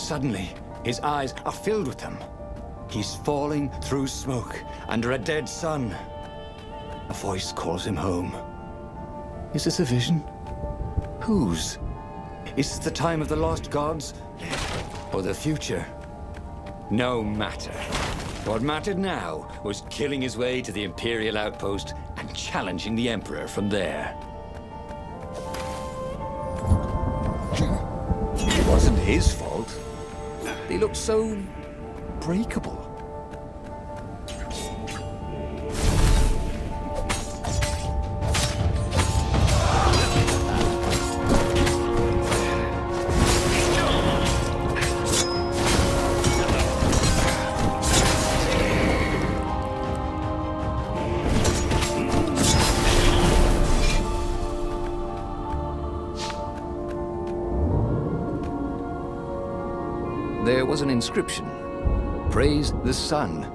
Suddenly, his eyes are filled with them. He's falling through smoke, under a dead sun. A voice calls him home. Is this a vision? Whose? Is this the time of the lost gods? Or the future? No matter. What mattered now was killing his way to the Imperial outpost and challenging the Emperor from there. It wasn't his fault. They looked so breakable. There was an inscription. Praise the sun.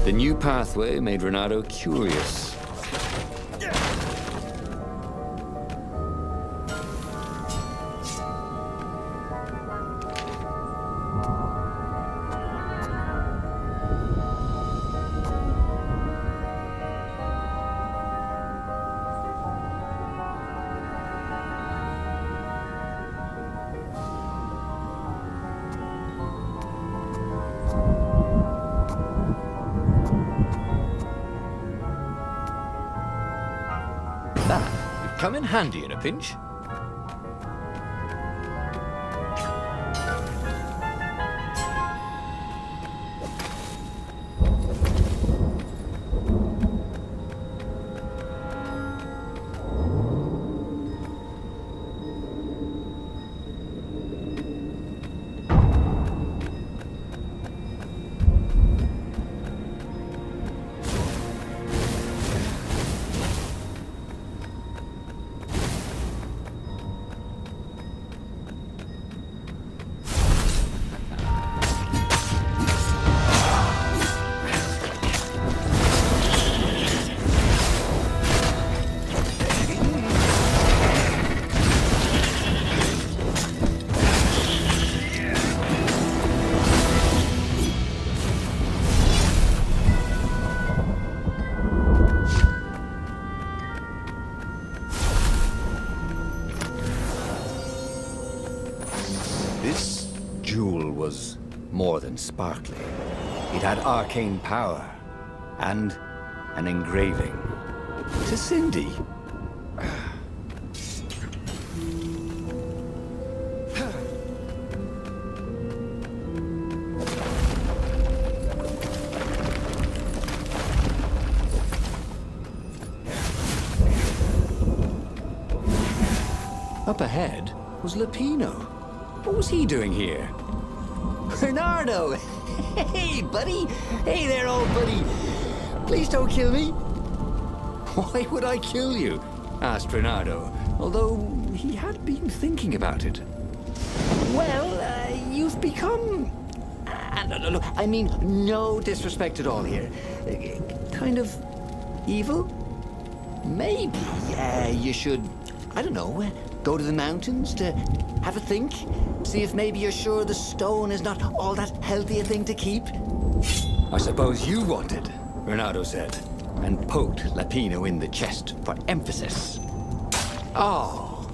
The new pathway made Renato curious. That would come in handy in a pinch. This jewel was more than sparkly. It had arcane power and an engraving. To Cindy. Up ahead was Lapino. What was he doing here? Bernardo! Hey, buddy! Hey there, old buddy! Please don't kill me! Why would I kill you? Asked Bernardo, although he had been thinking about it. Well, you've become... no, I mean, no disrespect at all here. Kind of evil? Maybe you should, I don't know, go to the mountains to have a think? See if maybe you're sure the stone is not all that healthy a thing to keep? I suppose you wanted, Renato said, and poked Lapino in the chest for emphasis. Oh,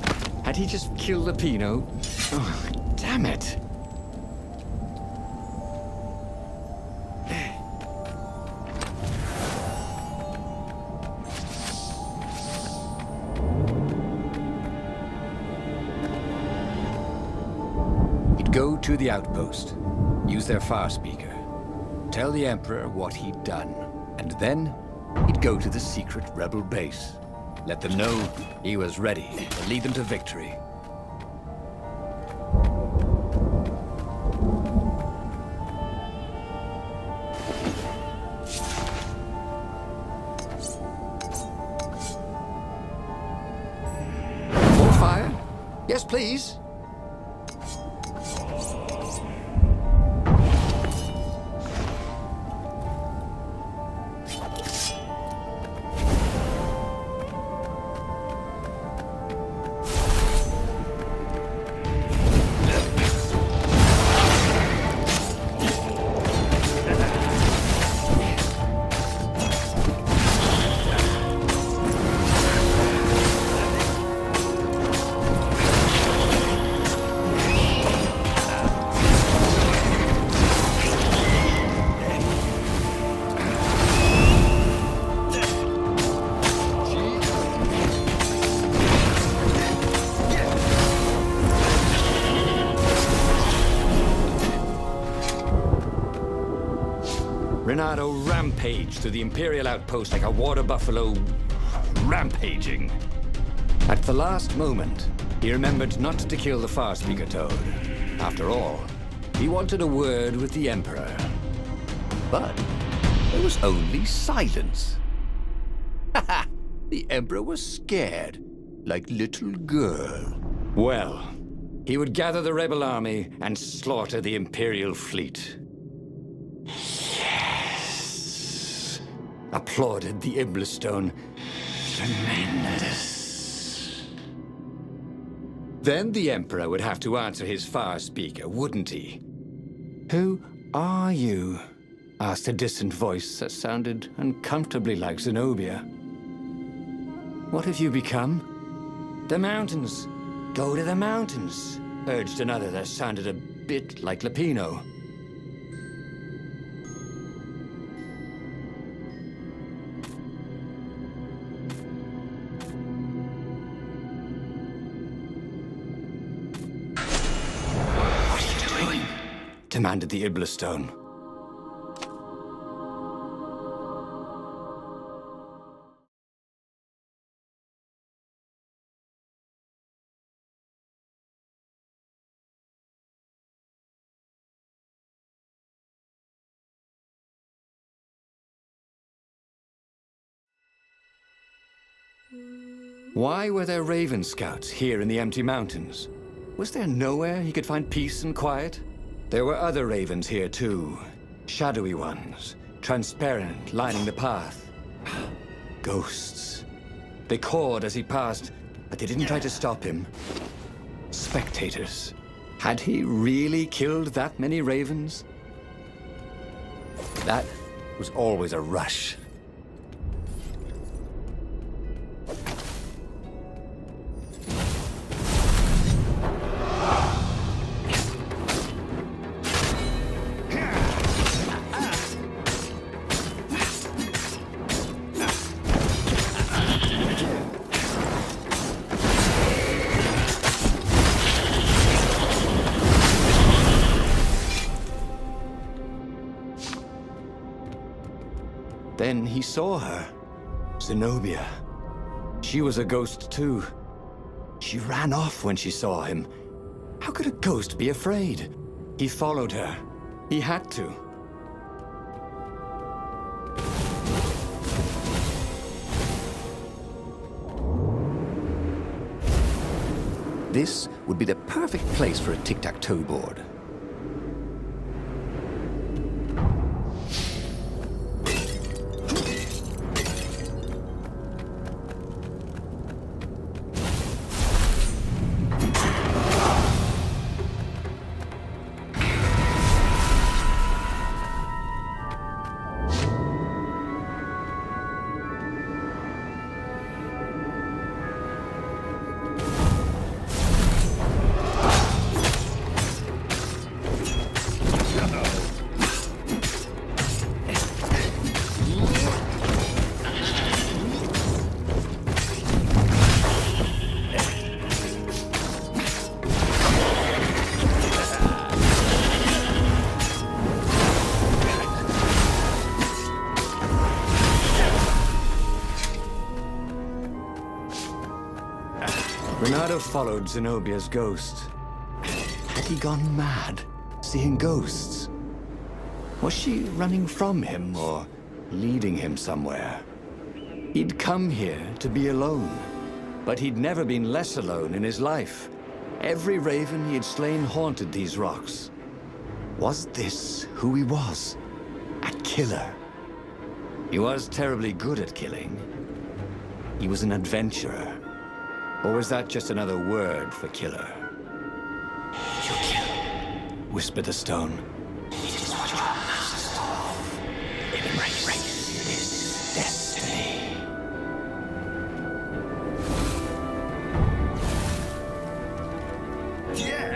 had he just killed Lapino? Oh, damn it. Go to the outpost, use their far speaker, tell the Emperor what he'd done, and then he'd go to the secret rebel base. let them know he was ready to lead them to victory. More fire? Yes, please. Renato rampaged through the Imperial outpost like a water buffalo rampaging. At the last moment, he remembered not to kill the Far-Speaker Toad. After all, he wanted a word with the Emperor. But there was only silence. Haha! The Emperor was scared, like little girl. Well, he would gather the rebel army and slaughter the Imperial fleet. Applauded the Iblistone. Tremendous. Then the Emperor would have to answer his Far-Speaker, wouldn't he? Who are you? Asked a distant voice that sounded uncomfortably like Zenobia. What have you become? The mountains. Go to the mountains, urged another that sounded a bit like Lapino. Demanded the Iblistone. Why were there Raven Scouts here in the empty mountains? Was there nowhere he could find peace and quiet? There were other ravens here too. Shadowy ones, transparent, lining the path. Ghosts. They cawed as he passed, but they didn't try to stop him. Spectators. Had he really killed that many ravens? That was always a rush. Then he saw her. Zenobia. She was a ghost too. She ran off when she saw him. How could a ghost be afraid? He followed her. He had to. This would be the perfect place for a tic-tac-toe board. Renato followed Zenobia's ghost. Had he gone mad, seeing ghosts? Was she running from him or leading him somewhere? He'd come here to be alone, but he'd never been less alone in his life. Every raven he had slain haunted these rocks. Was this who he was? A killer? He was terribly good at killing. He was an adventurer. Or was that just another word for killer? You kill, whispered the stone. It is what your masters of. Embrace this destiny. Yeah!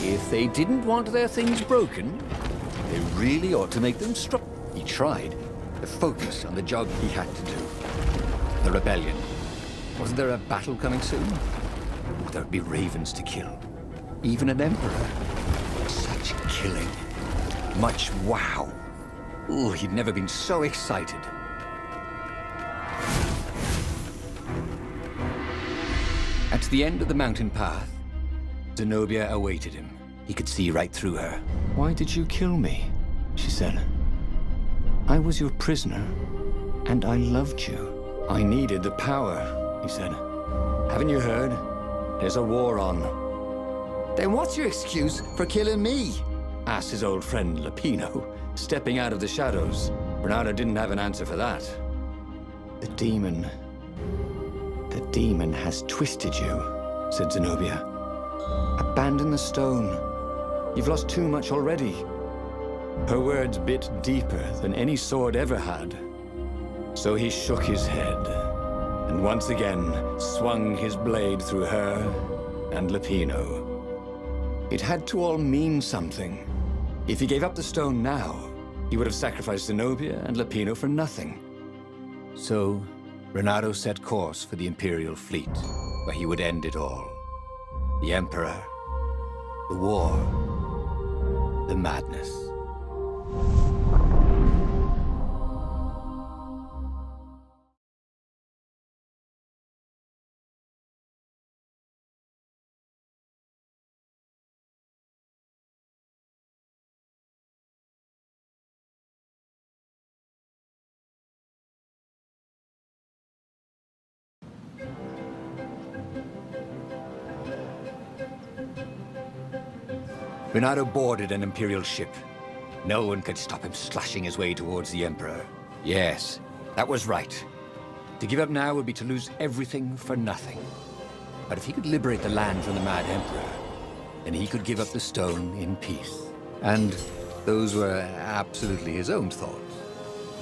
If they didn't want their things broken, they really ought to make them strong. He tried to focus on the job he had to do. The rebellion. Wasn't there a battle coming soon? There'd be ravens to kill. Even an emperor. Such killing. Much wow. Ooh, he'd never been so excited. At the end of the mountain path, Zenobia awaited him. He could see right through her. Why did you kill me? She said. I was your prisoner, and I loved you. I needed the power, he said. Haven't you heard? There's a war on. Then what's your excuse for killing me? Asked his old friend Lapino, stepping out of the shadows. Bernardo didn't have an answer for that. The demon has twisted you, said Zenobia. Abandon the stone. You've lost too much already. Her words bit deeper than any sword ever had. So he shook his head, and once again swung his blade through her and Lapino. It had to all mean something. If he gave up the stone now, he would have sacrificed Zenobia and Lapino for nothing. So, Renato set course for the Imperial fleet, where he would end it all. The Emperor, the war, the madness. Renato boarded an Imperial ship. No one could stop him slashing his way towards the Emperor. Yes, that was right. To give up now would be to lose everything for nothing. But if he could liberate the land from the Mad Emperor, then he could give up the stone in peace. And those were absolutely his own thoughts,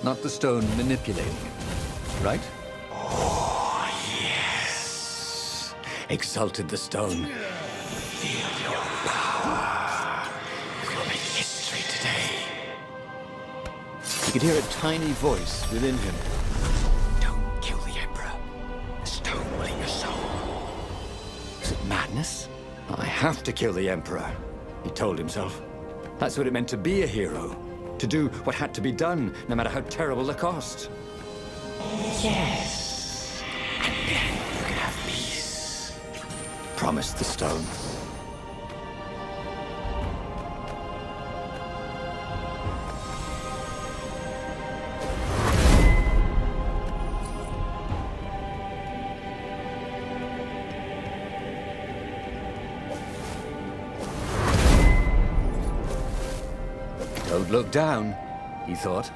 not the stone manipulating him, right? Oh, yes, exulted the stone. Feel your power. He could hear a tiny voice within him. Don't kill the Emperor. The stone will eat your soul. Is it madness? I have to kill the Emperor, he told himself. That's what it meant to be a hero. To do what had to be done, no matter how terrible the cost. Yes. And then you can have peace, promised the stone. Don't look down, he thought.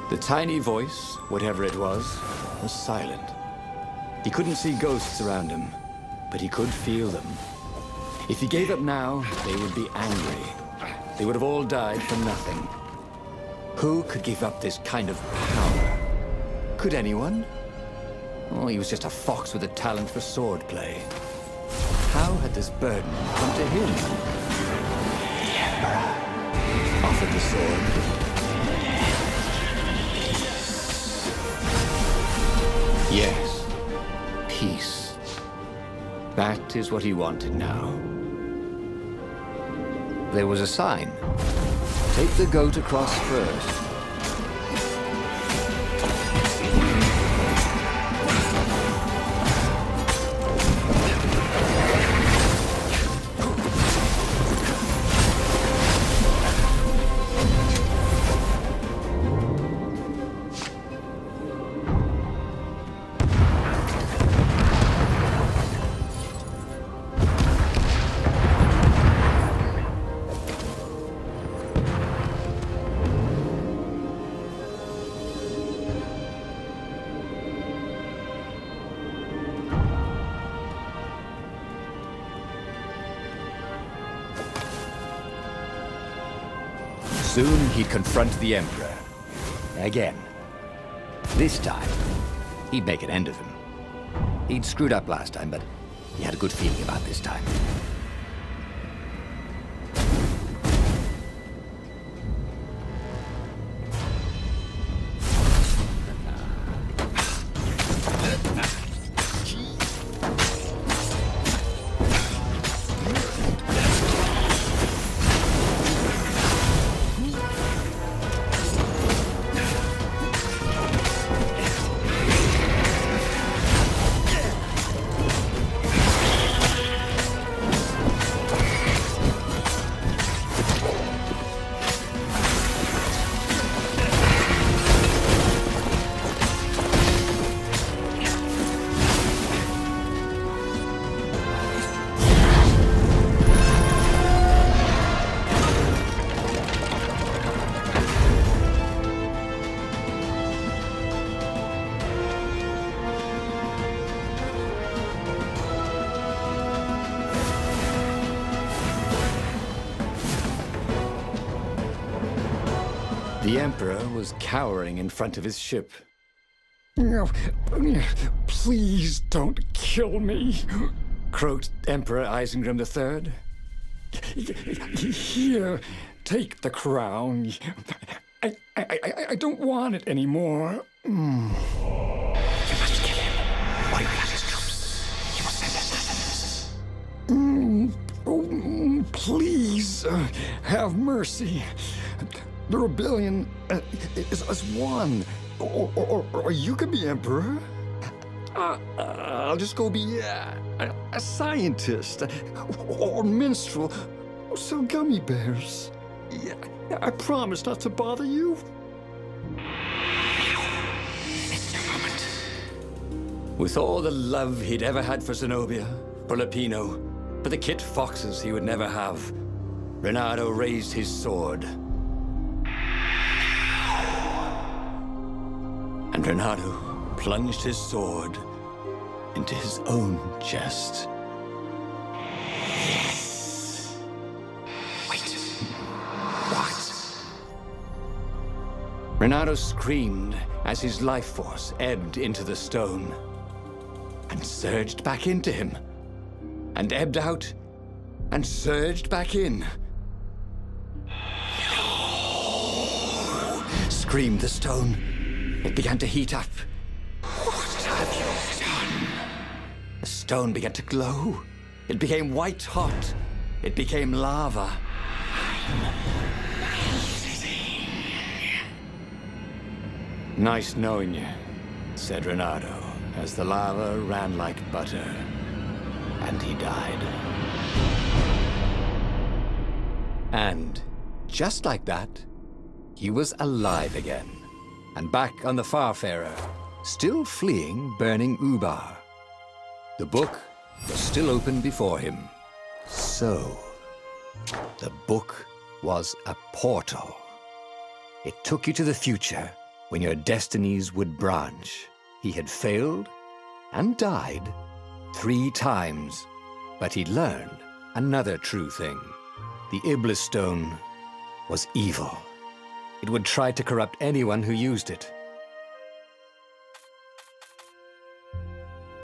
The tiny voice, whatever it was silent. He couldn't see ghosts around him, but he could feel them. If he gave up now, they would be angry. They would have all died for nothing. Who could give up this kind of power? Could anyone? Oh, he was just a fox with a talent for swordplay. How had this burden come to him? The Emperor offered the sword. Yes, peace. That is what he wanted now. There was a sign. Take the goat across first. Soon he'd confront the Emperor. Again. This time, he'd make an end of him. He'd screwed up last time, but he had a good feeling about this time. The Emperor was cowering in front of his ship. No, please don't kill me. Croaked Emperor Isengrim III. Here, take the crown. I don't want it anymore. You must kill him. Or he will have his troops. He will send assassins. Please, have mercy. The rebellion is won. Or you could be emperor. I'll just go be a scientist or minstrel or sell gummy bears. Yeah, I promise not to bother you. It's your moment. With all the love he'd ever had for Zenobia, for Lupino, for the kit foxes he would never have, Reynardo raised his sword. And Reynardo plunged his sword into his own chest. Yes. Wait. What? Reynardo screamed as his life force ebbed into the stone and surged back into him, and ebbed out and surged back in. No! Screamed the stone. It began to heat up. What have you done? The stone began to glow. It became white hot. It became lava. Nice knowing you, said Reynardo, as the lava ran like butter. And he died. And just like that, he was alive again. And back on the Farfarer, still fleeing burning Ubar. The book was still open before him. So, the book was a portal. It took you to the future when your destinies would branch. He had failed and died 3 times, but he'd learned another true thing. The Iblis Stone was evil. It would try to corrupt anyone who used it.